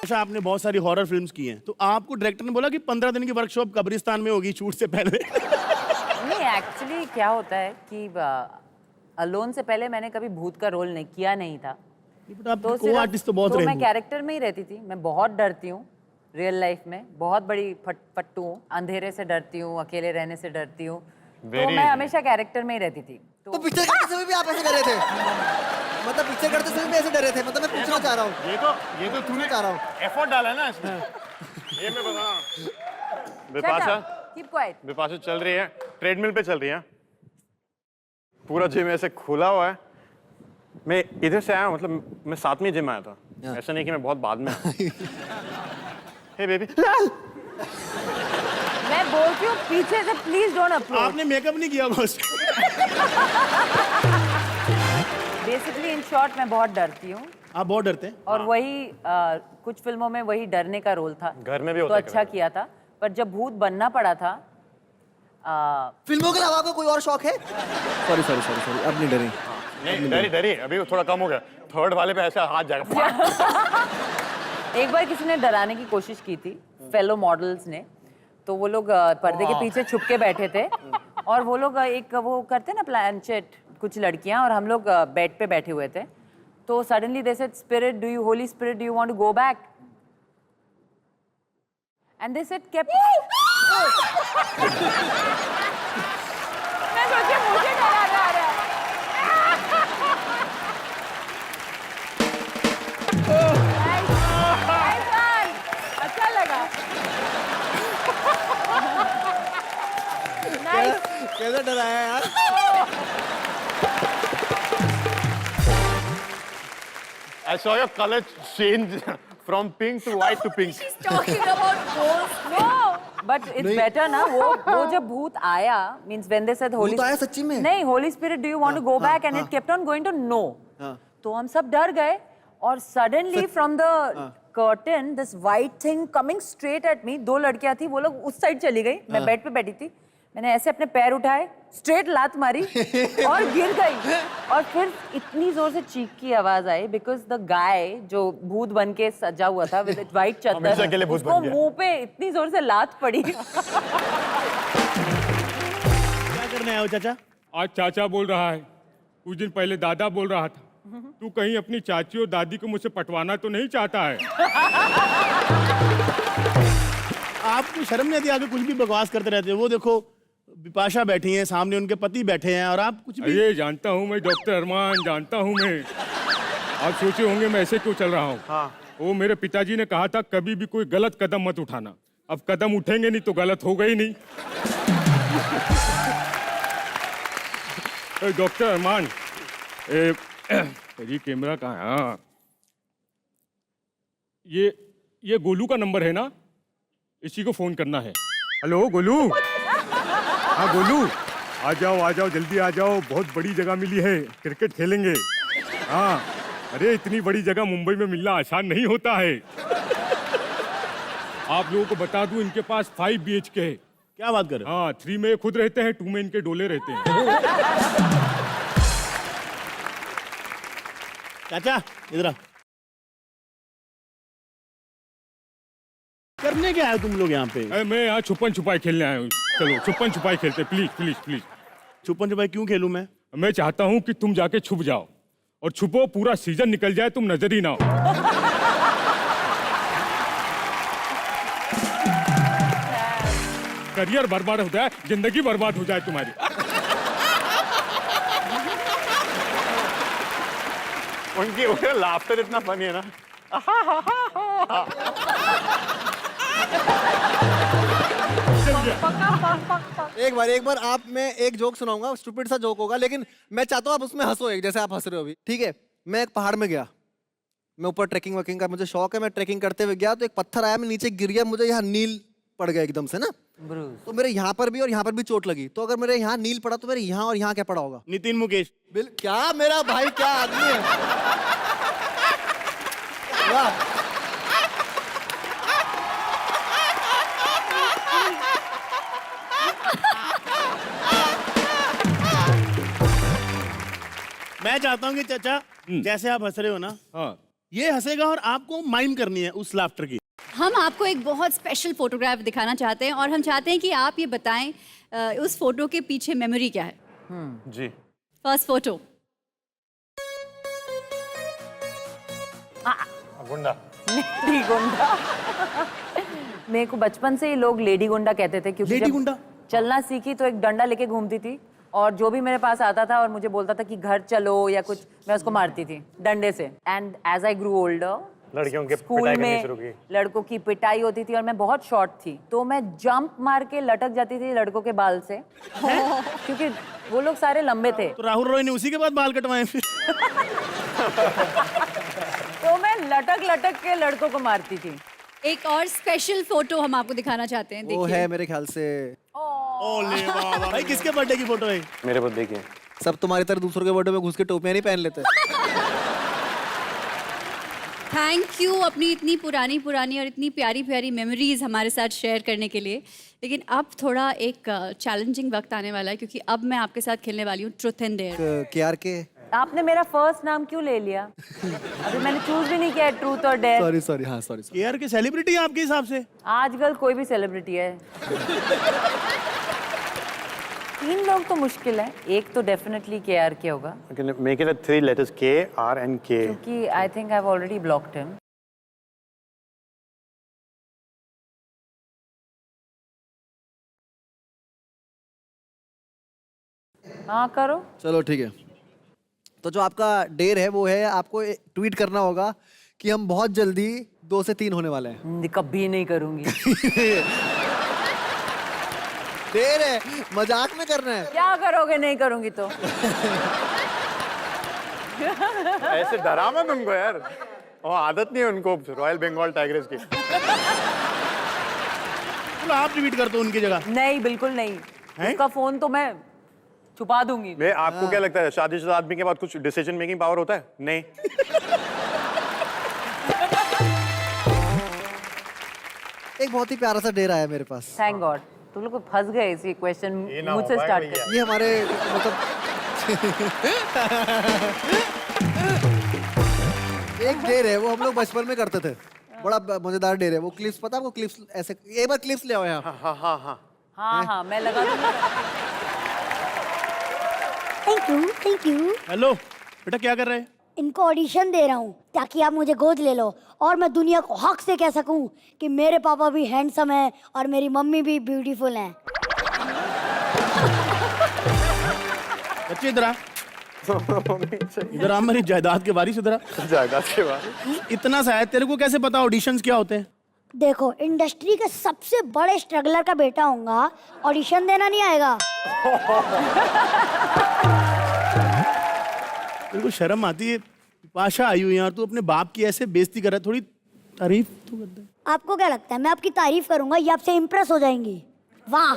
अच्छा, आपने बहुत सारी हॉरर फिल्म्स की हैं, तो आपको डायरेक्टर ने बोला कि 15 दिन की वर्कशॉप कब्रिस्तान में होगी शूट से पहले? नहीं, एक्चुअली क्या होता है कि अलोन से पहले मैंने कभी भूत का रोल नहीं किया नहीं था। बट आप को आर्टिस्ट तो बहुत रहे मैं हैं। कैरेक्टर में ही रहती थी। मैं बहुत डरती हूँ रियल लाइफ में, बहुत बड़ी फट्टू हूँ, अंधेरे से डरती हूँ, अकेले रहने से डरती हूँ, तो मैं हमेशा कैरेक्टर में ही रहती थी। तो पिक्चर करते समय भी आप ऐसे डरे थे? मतलब पिक्चर करते समय भी ऐसे डरे थे? मतलब मैं पूछना चाह रहा हूँ, ये तो तूने चाह रहा हूँ एफर्ट डाला है ना इसमें। ये मैं बता। Bipasha, keep quiet. बिपाशा चल रही है, ट्रेडमिल पे चल रही है, पूरा जिम ऐसे खुला हुआ है। मैं इधर से आया, मतलब मैं साथ में जिम आया था, ऐसा नहीं कि मैं बहुत बाद में आया। हे बेबी, मैं बोलती हूँ पीछे से प्लीज डोंट अप्रोच। आपने मेकअप नहीं किया बस? बेसिकली इन शॉर्ट मैं बहुत डरती हूँ। आप बहुत डरते हैं? और वही कुछ फिल्मों में वही डरने का रोल था, घर में भी तो होता है अच्छा किया था। पर जब भूत बनना पड़ा था, फिल्मों के अलावा आपको कोई और शौक है? सॉरी सॉरी सॉरी सॉरी, अब नहीं डरी। नहीं डरी, अभी थोड़ा कम हो गया। थर्ड वाले पे ऐसा हाथ जाएगा। एक बार किसी ने डराने की कोशिश की थी, फेलो मॉडल्स ने, तो वो लोग पर्दे के पीछे छुप के बैठे थे और वो लोग एक वो करते ना प्लानचेट, कुछ लड़कियां और हम लोग बेड पे बैठे हुए थे, तो suddenly they said spirit do you, holy spirit do you want to go back, and they said keep. मैं सोची मुझे डराना आ रहा है। अच्छा लगा। कैसे डराया यार? I saw your color change from pink to white to pink. She's talking about ghosts. No, but it's better ना। वो जब भूत आया, means when they said holy, भूत आया सच्ची में? नहीं, holy spirit do you want to go back, and it kept on going to no. तो हम सब डर गए और suddenly from the curtain this white thing coming straight at me, दो लड़कियां थी, वो लोग उस साइड चली गई, मैं बेड पे बैठी थी, मैंने ऐसे अपने पैर उठाए, स्ट्रेट लात मारी और गिर गई। और फिर इतनी जोर से चीख की आवाज आई बिकॉज द गाय जो भूत बन के सजा हुआ था विद व्हाइट हमेशा के लिए चद्दर, भूत उसको बन गया। मुंह पे इतनी जोर से लात पड़ी। क्या करने आए हो चाचा? आज चाचा बोल रहा है, कुछ दिन पहले दादा बोल रहा था, तू कहीं अपनी चाची और दादी को मुझसे पटवाना तो नहीं चाहता है? आपको शर्म नहीं आती? आगे कुछ भी बकवास करते रहते हो। वो देखो बिपाशा बैठी हैं सामने, उनके पति बैठे हैं और आप कुछ भी। अरे जानता हूँ मैं डॉक्टर अरमान, जानता हूँ मैं। आप सोचे होंगे मैं ऐसे क्यों चल रहा हूँ। वो मेरे पिताजी ने कहा था कभी भी कोई गलत कदम मत उठाना। अब कदम उठेंगे नहीं तो गलत होगा ही नहीं। डॉक्टर अरमान, ये कैमरा कहाँ है? हाँ, ये गोलू का नंबर है ना, इसी को फोन करना है। हेलो गोलू। हाँ गोलू, आ जाओ जल्दी आ जाओ, बहुत बड़ी जगह मिली है, क्रिकेट खेलेंगे। हाँ, अरे इतनी बड़ी जगह मुंबई में मिलना आसान नहीं होता है। आप लोगों को बता दूं, इनके पास 5 BHK है। क्या बात कर रहे हो? हाँ, 3 में खुद रहते हैं, 2 में इनके डोले रहते हैं। चाचा इधर आ। करने क्या है तुम लोग यहाँ पे? अरे मैं यहाँ छुपन छुपाई खेलने आया हूँ। चलो छुपन छुपाई खेलते, प्लीज प्लीज प्लीज। छुपन छुपाई क्यों खेलूं मैं? मैं चाहता हूँ कि तुम जाके छुप जाओ और छुपो, पूरा सीजन निकल जाए, तुम नजर ही ना हो। करियर बर्बाद हो जाए, जिंदगी बर्बाद हो जाए तुम्हारी। उनकी लाफ्टर इतना फनी है ना। एक बार आप, मैं एक जोक सुनाऊंगा, स्टूपिड सा जोक होगा, लेकिन मैं चाहता हूँ आप उसमें हंसो, एक जैसे आप हंस रहे हो अभी, ठीक है? मैं एक पहाड़ में गया, मैं ऊपर ट्रैकिंग वैकिंग का मुझे शौक है, मैं ट्रैकिंग करते हुए गया तो एक पत्थर आया, मैं नीचे गिर गया, मुझे यहाँ नील पड़ गया एकदम से ना, तो मेरे यहाँ पर भी और यहाँ पर भी चोट लगी। तो अगर मेरे यहाँ नील पड़ा तो मेरे यहाँ और यहाँ क्या पड़ा होगा? नितिन मुकेश। क्या मेरा भाई, क्या आदमी है। वाह। मैं चाहता हूँ कि चाचा जैसे आप हंस रहे हो ना, हाँ, ये हंसेगा और आपको माइम करनी है उस लाफ्टर की। हम आपको एक बहुत स्पेशल फोटोग्राफ दिखाना चाहते हैं और हम चाहते हैं कि आप ये बताएं उस फोटो के पीछे मेमोरी क्या है। जी। First photo. गुंडा। लेडी गुंडा। मेरे को बचपन से ही लोग लेडी गुंडा कहते थे क्योंकि लेडी जब गुंडा? चलना सीखी तो एक डंडा लेके घूमती थी और जो भी मेरे पास आता था और मुझे बोलता था कि घर चलो या कुछ, मैं उसको मारती थी डंडे से। And as I grew older, लड़कियों के स्कूल पिटाई करनी शुरू की। में लड़कों की पिटाई होती थी और मैं बहुत शॉर्ट थी तो मैं जंप मार के लटक जाती थी लड़कों के बाल से क्योंकि वो लोग सारे लंबे थे। तो राहुल रॉय ने उसी के बाद बाल कटवाए फिर। तो मैं लटक लटक के लड़कों को मारती थी। एक और स्पेशल फोटो हम आपको दिखाना चाहते हैं। वो देखिए है मेरे ख्याल से ओले बाबा भाई, किसके बर्थडे की फोटो है? मेरे को देखिए। सब तुम्हारी तरह दूसरों के बर्थडे में घुस के टोपियां नहीं पहन लेते। थैंक यू अपनी इतनी पुरानी और इतनी प्यारी प्यारी मेमोरीज हमारे साथ शेयर करने के लिए। लेकिन अब थोड़ा एक चैलेंजिंग वक्त आने वाला है क्योंकि अब मैं आपके साथ खेलने वाली हूँ ट्रुथ एंड डेयर। केआर के। आपने मेरा फर्स्ट नाम क्यों ले लिया? अभी मैंने चूज भी नहीं किया ट्रूथ और डेयर। सॉरी हाँ सॉरी। केआर के सेलिब्रिटी है आपके हिसाब से? आजकल कोई भी सेलिब्रिटी है। 3 लोग तो मुश्किल है, एक तो डेफिनेटली केआर के होगा make it 3 letters K R and K। क्योंकि I think I have already blocked him. हाँ करो। चलो ठीक है, तो जो आपका डेर है वो है आपको ट्वीट करना होगा कि हम बहुत जल्दी 2 से 3 होने वाले हैं। कभी नहीं करूंगी। डेर है, मजाक में करना है। क्या करोगे नहीं करूंगी तो? ऐसे डरा मत उनको यार, वो आदत नहीं है उनको रॉयल बंगाल टाइगर्स की। तो आप ट्वीट कर दो उनकी जगह। नहीं बिल्कुल नहीं, उसका फोन तो मैं छुपा दूंगी। मैं आपको क्या लगता है शादीशुदा आदमी के बाद कुछ डिसीजन मेकिंग पावर होता है? नहीं। एक बहुत ही प्यारा सा डेर आया मेरे पास। थैंक गॉड तुम लोग फंस गए इसी क्वेश्चन ये ना हो मुझसे पाए स्टार्ट भैया। कर। ये हमारे मतलब एक डेर है, वो हम लोग बचपन में करते थे। बड़ा मजेदार डेर है वो। क्लिप्स पता है आपको? क्लिप्स ऐसे एक बार क्लिप्स ले आओ यहाँ। हाँ मैं लगा दूंगी। Thank you. हेलो बेटा, क्या कर रहे हैं? इनको ऑडिशन दे रहा हूँ ताकि आप मुझे गोद ले लो और मैं दुनिया को हक से कह सकूं कि मेरे पापा भी हैंडसम हैं और मेरी मम्मी भी ब्यूटीफुल हैं। बच्चे इधर आ, इधर आ, मेरी जायदाद के वारिस इधर आ। जायदाद के बाद इतना सा है, तेरे को कैसे पता ऑडिशंस क्या होते हैं? देखो, इंडस्ट्री के सबसे बड़े स्ट्रगलर का बेटा होऊंगा, ऑडिशन देना नहीं आएगा। तेरे को शर्म आती है? पाशा आई हुई यार, तू अपने बाप की ऐसे बेइज्जती कर रहा है, थोड़ी तारीफ तो कर दे। आपको क्या लगता है मैं आपकी तारीफ करूंगा ये आपसे इम्प्रेस हो जाएंगी? वाह।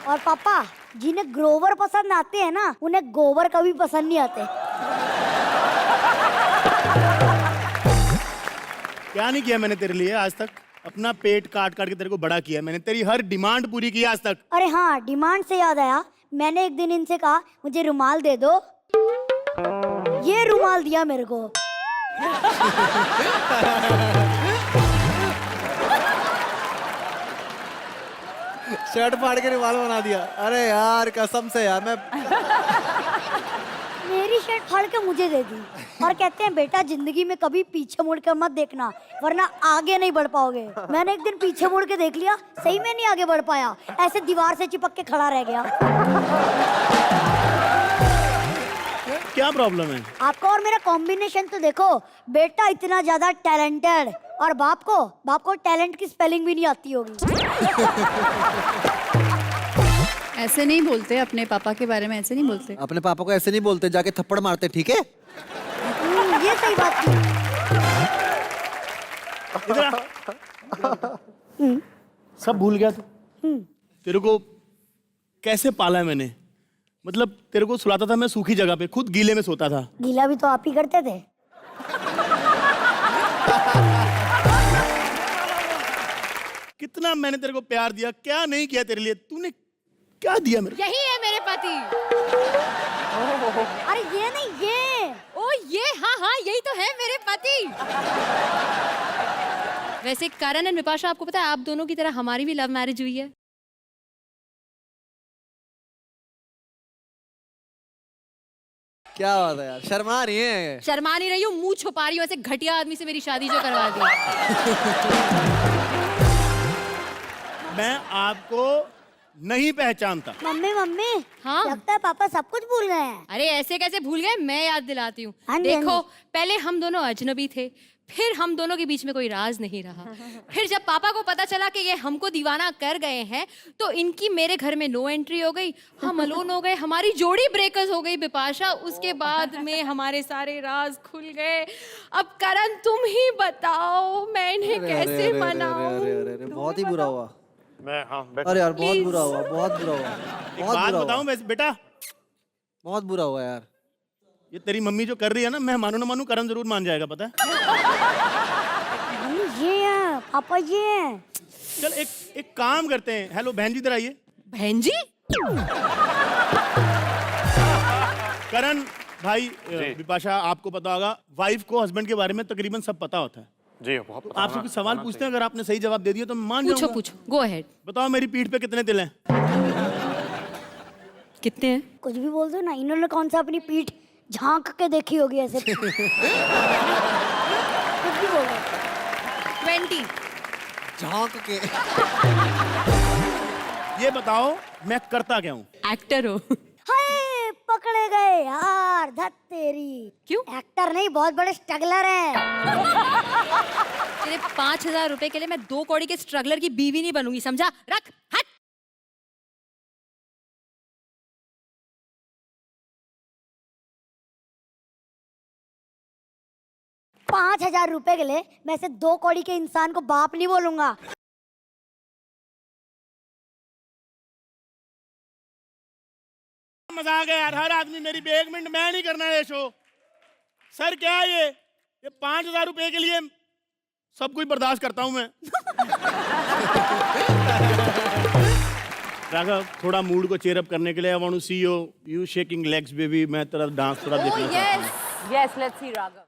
और पापा, जिन्हें ग्रोवर पसंद आते हैं ना, उन्हें गोबर कभी पसंद नहीं आते। क्या नहीं किया मैंने तेरे लिए आज तक? अपना पेट काट काट के तेरे को बड़ा किया मैंने, तेरी हर डिमांड पूरी की आज तक। अरे हाँ, डिमांड से याद आया, मैंने एक दिन इनसे कहा मुझे रुमाल दे दो, ये रुमाल दिया मेरे को। शर्ट फाड़ के रुमाल बना दिया। अरे यार कसम से यार, मैं मेरी शर्ट फाड़ के मुझे दे दी और कहते हैं बेटा जिंदगी में कभी पीछे मुड़ कर मत देखना वरना आगे नहीं बढ़ पाओगे। मैंने एक दिन पीछे मुड़ के देख लिया, सही में नहीं आगे बढ़ पाया, ऐसे दीवार से चिपक के खड़ा रह गया। क्या प्रॉब्लम है? आपका और मेरा कॉम्बिनेशन तो देखो, बेटा इतना ज्यादा टैलेंटेड और बाप को टैलेंट की स्पेलिंग भी नहीं आती होगी। ऐसे नहीं बोलते अपने पापा के बारे में, ऐसे नहीं बोलते। अपने पापा को ऐसे नहीं बोलते, जाके थप्पड़ मारते, ठीक है? ये सही बात थी। इधर आ। सब भूल गया तू? तेरे को कैसे पाला है मैंने? मतलब तेरे को सुलाता था मैं सूखी जगह पे, खुद गीले में सोता था। गीला भी तो आप ही करते थे। कितना मैंने तेरे को प्यार दिया, क्या नहीं किया तेरे लिए? तूने क्या दिया मेरे को? यही है मेरे पति। अरे ये नहीं, ये ओ ये, हाँ हाँ यही तो है मेरे पति। वैसे करण एंड विपाशा, आपको पता है आप दोनों की तरह हमारी भी लव मैरिज हुई है। क्या बात है यार, शर्मा नहीं है। शर्मा नहीं रही हूँ, मुंह छुपा रही हूँ, ऐसे घटिया आदमी से मेरी शादी जो करवा दी। मैं आपको नहीं पहचानता। मम्मी मम्मी, हाँ? लगता है पापा सब कुछ भूल गए हैं। अरे ऐसे कैसे भूल गए, मैं याद दिलाती हूँ। हाँ जी, हाँ देखो जी। पहले हम दोनों अजनबी थे, फिर हम दोनों के बीच में कोई राज नहीं रहा। फिर जब पापा को पता चला कि ये हमको दीवाना कर गए हैं, तो इनकी मेरे घर में नो एंट्री हो गई, हम अलोन हो गए, हमारी जोड़ी ब्रेकर्स हो गई बिपाशा। उसके बाद में हमारे सारे राज खुल गए। अब करण तुम ही बताओ मैं इन्हें कैसे मनाऊं। बहुत ही बुरा हुआ। मैं हाँ अरे यार बहुत बुरा हुआ, बहुत बुरा हुआ, एक बहुत बात बुरा बताऊं हुआ, वैसे बेटा, बहुत बुरा हुआ यार। ये तेरी मम्मी जो कर रही है ना, मैं मानू ना मानू करण जरूर मान जाएगा, पता है। मम्मी ये है, पापा ये है। चल एक काम करते हैं। हेलो बहन जी, इधर आइए। बहन जी, करण भाई, विपाशा, आपको पता होगा वाइफ को हस्बैंड के बारे में तकरीबन सब पता होता है। जी बहुत तो पता आपसे होना- कुछ सवाल होना पूछते हैं, अगर आपने सही जवाब दे दिया तो मैं मान पूछो जाऊंगा। पूछो, गो अहेड। बताओ मेरी पीठ पे कितने तिल हैं? कितने हैं? कुछ भी बोल दो ना, इन्होंने कौन सा अपनी पीठ झांक के देखी होगी ऐसे। कुछ भी बोल दो। 20। झांक के। ये बताओ मैं करता क्या हूँ? एक्टर हो। हाय पकड़े गए यार, धत तेरी। क्यों? एक्टर नहीं, बहुत बड़े स्ट्रगलर हैं। तेरे 5,000 रुपए के लिए मैं 2 कौड़ी के स्ट्रगलर की बीवी नहीं बनूंगी, समझा? रख हट। ₹5,000 के लिए मैं ऐसे 2 कौड़ी के इंसान को बाप नहीं बोलूंगा। मजा आ गया यार, हर आदमी मेरी 1 मिनट, मैं नहीं करना ये शो। सर क्या है ये 5,000 रुपए के लिए सब कुछ बर्दाश्त करता हूँ मैं। राघव, थोड़ा मूड को चेयर अप करने के लिए I want to see you shaking legs baby. मैं तेरा डांस थोड़ा देखना चाहता हूँ। Yes, let's see Raghav.